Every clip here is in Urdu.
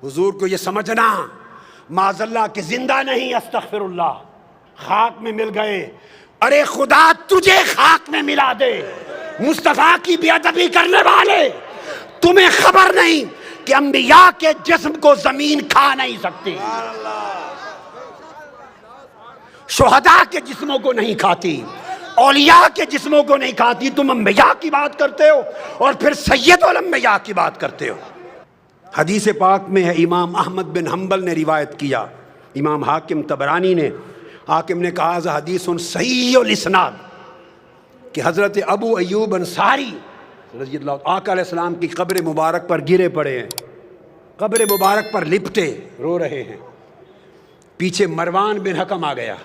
حضور کو یہ سمجھنا معاذ اللہ کہ زندہ نہیں، استغفر اللہ، خاک میں مل گئے. ارے خدا تجھے خاک میں ملا دے. مصطفیٰ کی بے ادبی کرنے والے، تمہیں خبر نہیں کہ انبیاء کے جسم کو زمین کھا نہیں سکتی، شہداء کے جسموں کو نہیں کھاتی، اولیاء کے جسموں کو نہیں کھاتی. تم انبیاء کی بات کرتے ہو اور پھر سید الانبیاء کی بات کرتے ہو. حدیث پاک میں ہے، امام احمد بن حنبل نے روایت کیا، امام حاکم طبرانی نے، حاکم نے کہا ذا حدیث صحیح الاسناد، کہ حضرت ابو ایوب انصاری رضی اللہ آقا علیہ السلام کی قبر مبارک پر گرے پڑے ہیں، قبر مبارک پر لپٹے رو رہے ہیں. پیچھے مروان بن حکم آ گیا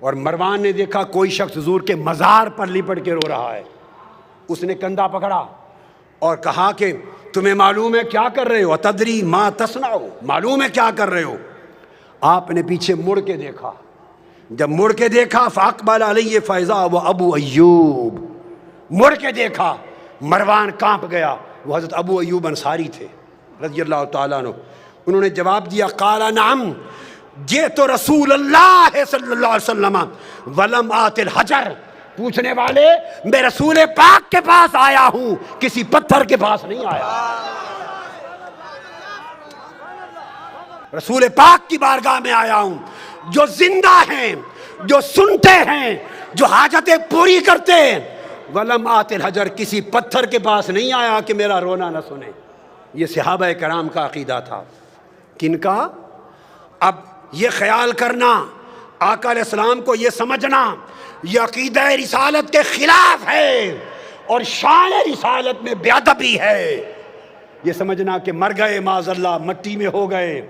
اور مروان نے دیکھا کوئی شخص حضور کے مزار پر لپٹ کے رو رہا ہے. اس نے کندھا پکڑا اور کہا کہ تمہیں معلوم ہے کیا کر رہے ہو؟ اتدری ما تصنع، معلوم ہے کیا کر رہے ہو؟ آپ نے پیچھے مڑ کے دیکھا، جب مڑ کے دیکھا فاقبل علیہ فیضا و ابو ایوب، مڑ کے دیکھا مروان کانپ گیا، وہ حضرت ابو ایوب انصاری تھے رضی اللہ تعالیٰ عنہ. انہوں نے جواب دیا قال نعم جئت رسول اللہ صلی اللہ علیہ وسلم ولم آت الحجر. پوچھنے والے، میں رسول پاک کے پاس آیا ہوں، کسی پتھر کے پاس نہیں آیا. رسول پاک کی بارگاہ میں آیا ہوں، جو زندہ ہیں، جو سنتے ہیں، جو حاجتیں پوری کرتے ہیں. ولم آت الحجر، کسی پتھر کے پاس نہیں آیا کہ میرا رونا نہ سنے. یہ صحابہ کرام کا عقیدہ تھا. کن کا؟ اب یہ خیال کرنا، آقا علیہ السلام کو یہ سمجھنا یہ عقیدہ رسالت کے خلاف ہے اور شان رسالت میں بے ادبی ہے. یہ سمجھنا کہ مر گئے معاذ اللہ، مٹی میں ہو گئے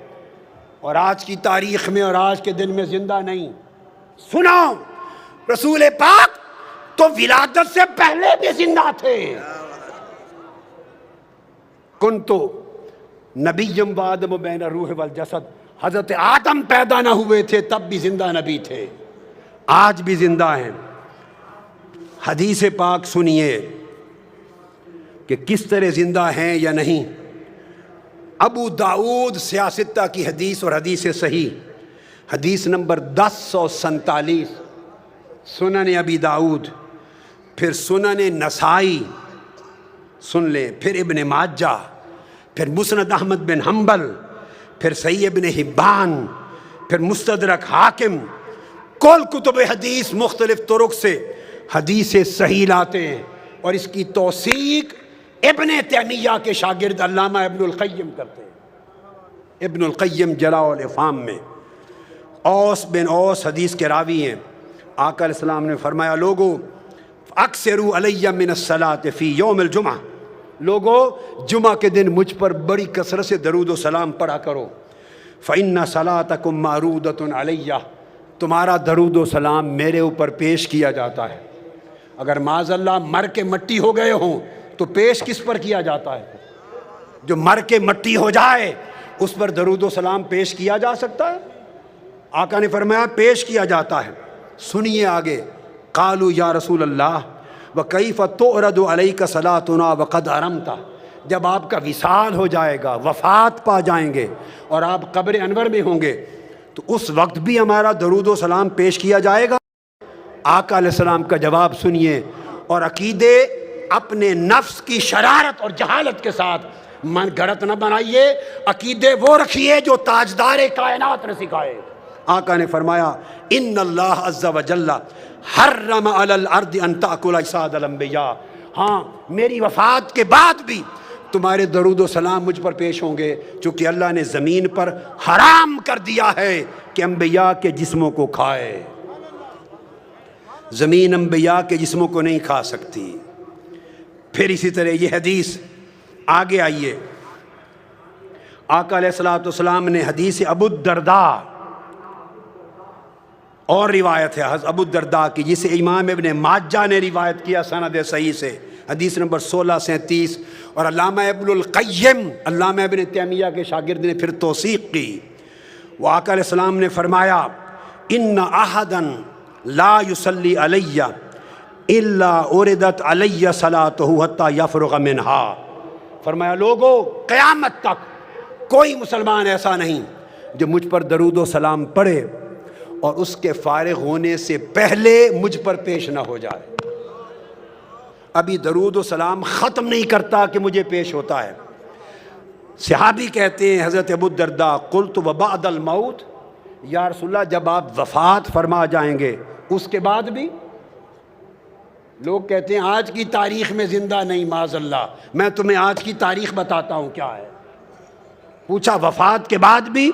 اور آج کی تاریخ میں اور آج کے دن میں زندہ نہیں. سنو، رسول پاک تو ولادت سے پہلے بھی زندہ تھے. کنتو نبیم و آدم بین الروح والجسد، حضرت آدم پیدا نہ ہوئے تھے تب بھی زندہ نبی تھے، آج بھی زندہ ہیں. حدیث پاک سنیے کہ کس طرح زندہ ہیں یا نہیں. ابو داؤد سیاستہ کی حدیث اور حدیث صحیح، حدیث نمبر 1047، سنن ابی داؤد، پھر سنن نسائی سن لیں، پھر ابن ماجہ، پھر مسند احمد بن حنبل، پھر صحیح ابن حبان، پھر مستدرک حاکم. کل کتب حدیث مختلف طرق سے حدیث صحیح لاتے ہیں اور اس کی توثیق ابن تیمیہ کے شاگرد علامہ ابن القیم کرتے ہیں. ابن القیم جلاء الافہام میں اوس بن اوس حدیث کے راوی ہیں. آقا علیہ السلام نے فرمایا لوگو اکثروا علی من الصلاۃ فی یوم الجمعہ، لوگو جمعہ کے دن مجھ پر بڑی کثرت سے درود و سلام پڑھا کرو. فإن صلاتکم معروضۃ علیہ، تمہارا درود و سلام میرے اوپر پیش کیا جاتا ہے. اگر معاذ اللہ مر کے مٹی ہو گئے ہوں تو پیش کس پر کیا جاتا ہے؟ جو مر کے مٹی ہو جائے اس پر درود و سلام پیش کیا جا سکتا ہے؟ آقا نے فرمایا پیش کیا جاتا ہے. سنیے آگے، قالوا یا رسول اللہ وکیف تعرض علیک صلاتنا وقد ارمت، جب آپ کا وصال ہو جائے گا، وفات پا جائیں گے اور آپ قبر انور میں ہوں گے تو اس وقت بھی ہمارا درود و سلام پیش کیا جائے گا؟ آقا علیہ السلام کا جواب سنیے اور عقیدے اپنے نفس کی شرارت اور جہالت کے ساتھ من گھڑت نہ بنائیے. عقیدے وہ رکھیے جو تاجدار کائنات نے سکھائے. آقا نے فرمایا ان اللہ عز و جل حرم علی الارض ان تاکل اجساد الانبیاء، ہاں میری وفات کے بعد بھی تمہارے درود و سلام مجھ پر پیش ہوں گے، چونکہ اللہ نے زمین پر حرام کر دیا ہے کہ انبیاء کے جسموں کو کھائے. زمین انبیاء کے جسموں کو نہیں کھا سکتی. پھر اسی طرح یہ حدیث آگے آئیے، آقا علیہ الصلوۃ والسلام نے حدیث ابو الدرداء اور روایت ہے ابو الدرداء کی جسے امام ابن ماجہ نے روایت کیا سند صحیح سے، حدیث نمبر 1637، اور علامہ ابن القیم علامہ ابن تیمیہ کے شاگرد نے پھر توثیق کی. وہ آقا علیہ السلام نے فرمایا ان احدا لا یصلی علی الا اردت علی صلاتہ حتی یفرغ منہا. فرمایا لوگو قیامت تک کوئی مسلمان ایسا نہیں جو مجھ پر درود و سلام پڑھے اور اس کے فارغ ہونے سے پہلے مجھ پر پیش نہ ہو جائے۔ ابھی درود و سلام ختم نہیں کرتا کہ مجھے پیش ہوتا ہے۔ صحابی کہتے ہیں حضرت ابو الدرداء قلت وبعد الموت، یا رسول اللہ جب آپ وفات فرما جائیں گے اس کے بعد بھی؟ لوگ کہتے ہیں آج کی تاریخ میں زندہ نہیں، معاذ اللہ۔ میں تمہیں آج کی تاریخ بتاتا ہوں کیا ہے۔ پوچھا وفات کے بعد بھی؟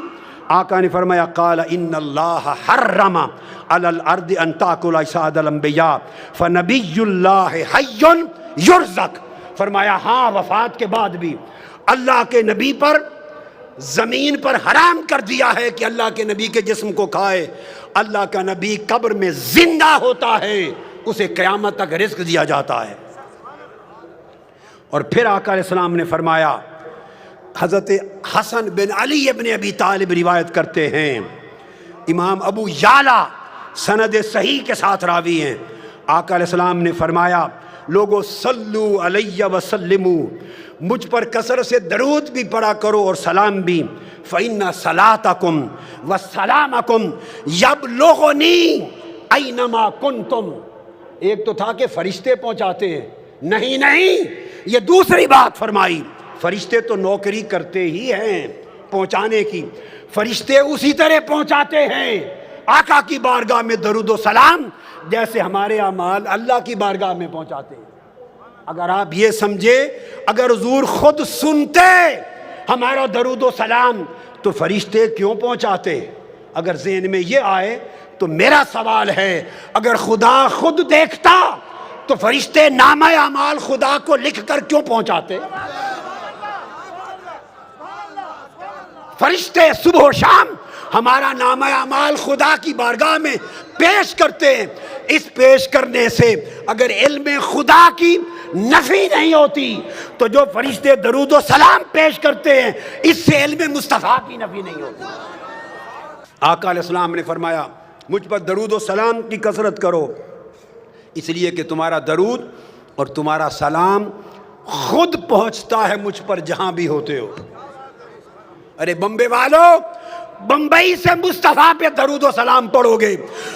آقا نے فرمایا قال ان اللہ حرم علی الارض ان تاکل اجساد الانبیاء فنبی اللہ حی یرزق۔ فرمایا ہاں وفات کے بعد بھی اللہ کے نبی پر زمین پر حرام کر دیا ہے کہ اللہ کے نبی کے جسم کو کھائے۔ اللہ کا نبی قبر میں زندہ ہوتا ہے، اسے قیامت تک رزق دیا جاتا ہے۔ اور پھر آقا علیہ السلام نے فرمایا، حضرت حسن بن علی ابن ابی طالب روایت کرتے ہیں، امام ابو یعلا سند صحیح کے ساتھ راوی ہیں، آقا علیہ السلام نے فرمایا لوگو صلو علیہ وسلمو، مجھ پر کثرت سے درود بھی پڑھا کرو اور سلام بھی، فإن صلاتکم وسلامکم یبلغنی اینما کنتم۔ ایک تو تھا کہ فرشتے پہنچاتے ہیں، نہیں یہ دوسری بات فرمائی، فرشتے تو نوکری کرتے ہی ہیں پہنچانے کی، فرشتے اسی طرح پہنچاتے ہیں آقا کی بارگاہ میں درود و سلام جیسے ہمارے اعمال اللہ کی بارگاہ میں پہنچاتے ہیں۔ اگر آپ یہ سمجھے اگر حضور خود سنتے ہمارا درود و سلام تو فرشتے کیوں پہنچاتے؟ اگر ذہن میں یہ آئے تو میرا سوال ہے اگر خدا خود دیکھتا تو فرشتے نامہ اعمال خدا کو لکھ کر کیوں پہنچاتے؟ فرشتے صبح و شام ہمارا نامہ اعمال خدا کی بارگاہ میں پیش کرتے ہیں۔ اس پیش کرنے سے اگر علم خدا کی نفی نہیں ہوتی تو جو فرشتے درود و سلام پیش کرتے ہیں اس سے علم مصطفیٰ کی نفی نہیں ہوتی۔ آقا علیہ السلام نے فرمایا مجھ پر درود و سلام کی کثرت کرو، اس لیے کہ تمہارا درود اور تمہارا سلام خود پہنچتا ہے مجھ پر جہاں بھی ہوتے ہو۔ ارے بمبے والو، بمبئی سے مصطفیٰ پہ درود و سلام پڑھو گے،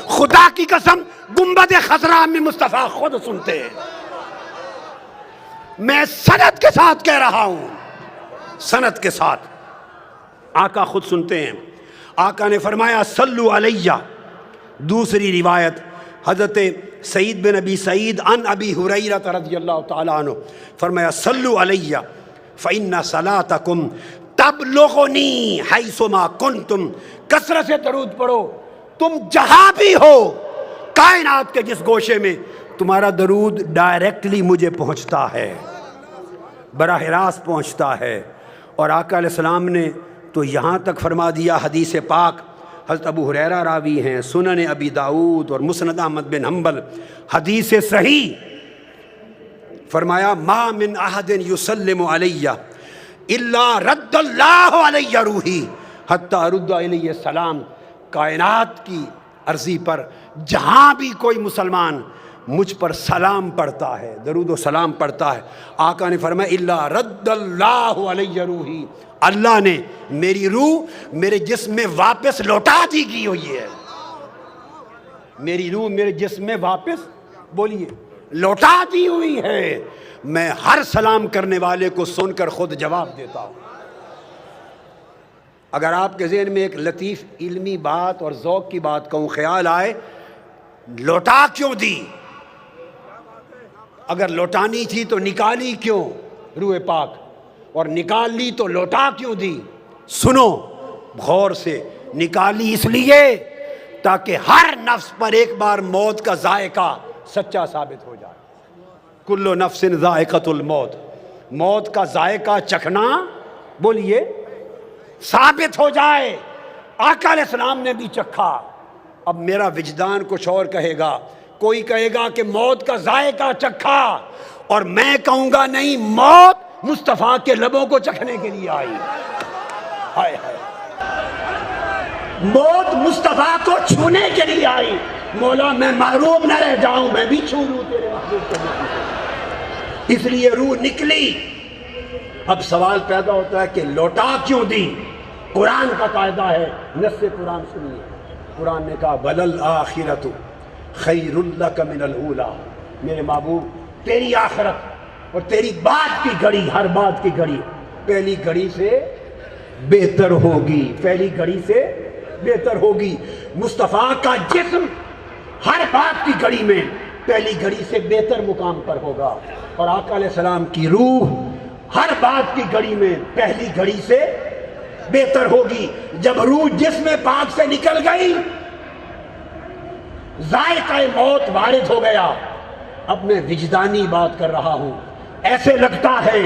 خدا کی قسم گنبد خضرا میں مصطفیٰ خود سنتے ہیں۔ میں سند کے ساتھ کہہ رہا ہوں، سند کے ساتھ آقا خود سنتے ہیں۔ آقا نے فرمایا صلو علیہ، دوسری روایت حضرت سعید بن ابی سعید عن ابی ہریرہ رضی اللہ تعالیٰ عنہ فرمایا صلو علیہ فإن صلاتکم تبلغنی حیثما کنتم، کثرت سے درود پڑھو، تم جہاں بھی ہو کائنات کے جس گوشے میں تمہارا درود ڈائریکٹلی مجھے پہنچتا ہے، براہ راست پہنچتا ہے۔ اور آقا علیہ السلام نے تو یہاں تک فرما دیا، حدیث پاک حضرت ابو ہریرہ راوی ہیں، سنن ابی داؤد اور مسند احمد بن حنبل، حدیث صحیح، فرمایا ما من احد یسلم علیہ الا رد اللہ علیہ روحی حتی ارد علیہ السلام۔ کائنات کی عرضی پر جہاں بھی کوئی مسلمان مجھ پر سلام پڑھتا ہے، درود و سلام پڑھتا ہے، آقا نے فرمایا الا رد اللہ علیہ روحی، اللہ نے میری روح میرے جسم میں واپس لوٹا دی گئی ہوئی ہے، میری روح میرے جسم میں واپس بولیے لوٹا دی ہوئی ہے۔ میں ہر سلام کرنے والے کو سن کر خود جواب دیتا ہوں۔ اگر آپ کے ذہن میں ایک لطیف علمی بات اور ذوق کی بات کہوں، خیال آئے لوٹا کیوں دی؟ اگر لوٹانی تھی تو نکالی کیوں روح پاک، اور نکال لی تو لوٹا کیوں دی؟ سنو غور سے، نکالی اس لیے تاکہ ہر نفس پر ایک بار موت کا ذائقہ سچا ثابت ہو جائے۔ کل نفس ذائقۃ الموت، موت کا ذائقہ چکھنا بولیے ثابت ہو جائے۔ آقا علیہ السلام نے بھی چکھا، اب میرا وجدان کچھ اور کہے گا، کوئی کہے گا کہ موت کا ذائقہ چکھا، اور میں کہوں گا نہیں، موت مصطفیٰ کے لبوں کو چکھنے کے لیے آئی۔ ہائے ہائے، موت مصطفیٰ کو چھونے کے لیے آئی۔ مولا میں محروم نہ رہ جاؤں، میں بھی چھو لوں تیرے محبوب کو۔ اس لیے روح نکلی، اب سوال پیدا ہوتا ہے کہ لوٹا کیوں دی؟ قرآن کا قاعدہ ہے، نص قرآن سنیے، قرآن نے کہا وَلَلْآخِرَةُ خَيْرٌ لَكَ مِنَ الْأُولَىٰ، میرے محبوب تیری آخرت اور تیری بعد کی گھڑی، ہر بعد کی گھڑی پہلی گھڑی سے بہتر ہوگی، پہلی گھڑی سے بہتر ہوگی۔ مصطفیٰ کا جسم ہر بات کی گھڑی میں پہلی گھڑی سے بہتر مقام پر ہوگا، اور آقا علیہ السلام کی روح ہر بات کی گھڑی میں پہلی گھڑی سے بہتر ہوگی۔ جب روح جسم پاک سے نکل گئی، ذائقہ موت وارد ہو گیا۔ اب میں وجدانی بات کر رہا ہوں، ایسے لگتا ہے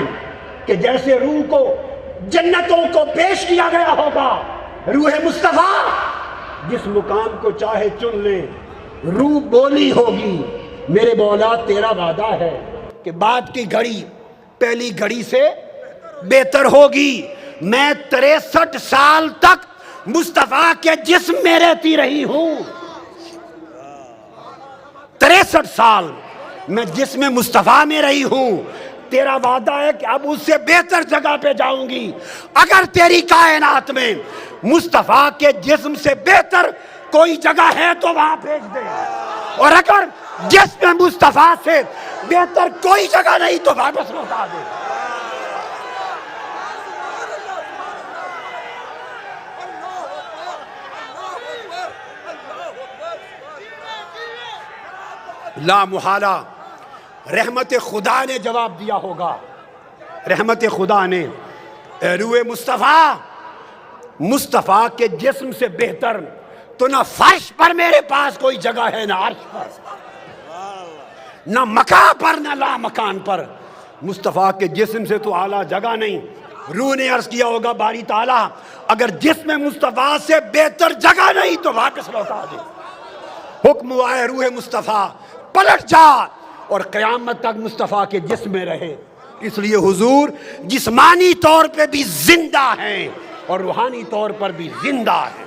کہ جیسے روح کو جنتوں کو پیش کیا گیا ہوگا۔ روح مصطفیٰ جس مقام کو چاہے چن لے، روح بولی ہوگی میرے مولا تیرا وعدہ ہے کہ بعد کی گھڑی پہلی گھڑی سے بہتر ہوگی۔ میں 63 سال تک مصطفیٰ کے جسم میں رہتی رہی ہوں، 63 سال میں جسم مصطفیٰ میں رہی ہوں۔ تیرا وعدہ ہے کہ اب اس سے بہتر جگہ پہ جاؤں گی۔ اگر تیری کائنات میں مصطفیٰ کے جسم سے بہتر کوئی جگہ ہے تو وہاں بھیج دے، اور اگر جسم مصطفیٰ سے بہتر کوئی جگہ نہیں تو واپس لوٹا دے۔ لا محالہ رحمت خدا نے جواب دیا ہوگا، رحمت خدا نے، اے روح مصطفیٰ، مصطفیٰ کے جسم سے بہتر تو نہ فرش پر میرے پاس کوئی جگہ ہے، نہ عرش پر، نہ مکان پر، نہ لا مکان پر۔ مصطفیٰ کے جسم سے تو اعلیٰ جگہ نہیں۔ روح نے عرض کیا ہوگا باری تعالیٰ اگر جسم مصطفیٰ سے بہتر جگہ نہیں تو واپس لوٹا دے۔ حکم ہوا ہے روح مصطفیٰ پلٹ جا اور قیامت تک مصطفیٰ کے جسم میں رہے۔ اس لیے حضور جسمانی طور پہ بھی زندہ ہیں اور روحانی طور پر بھی زندہ ہیں۔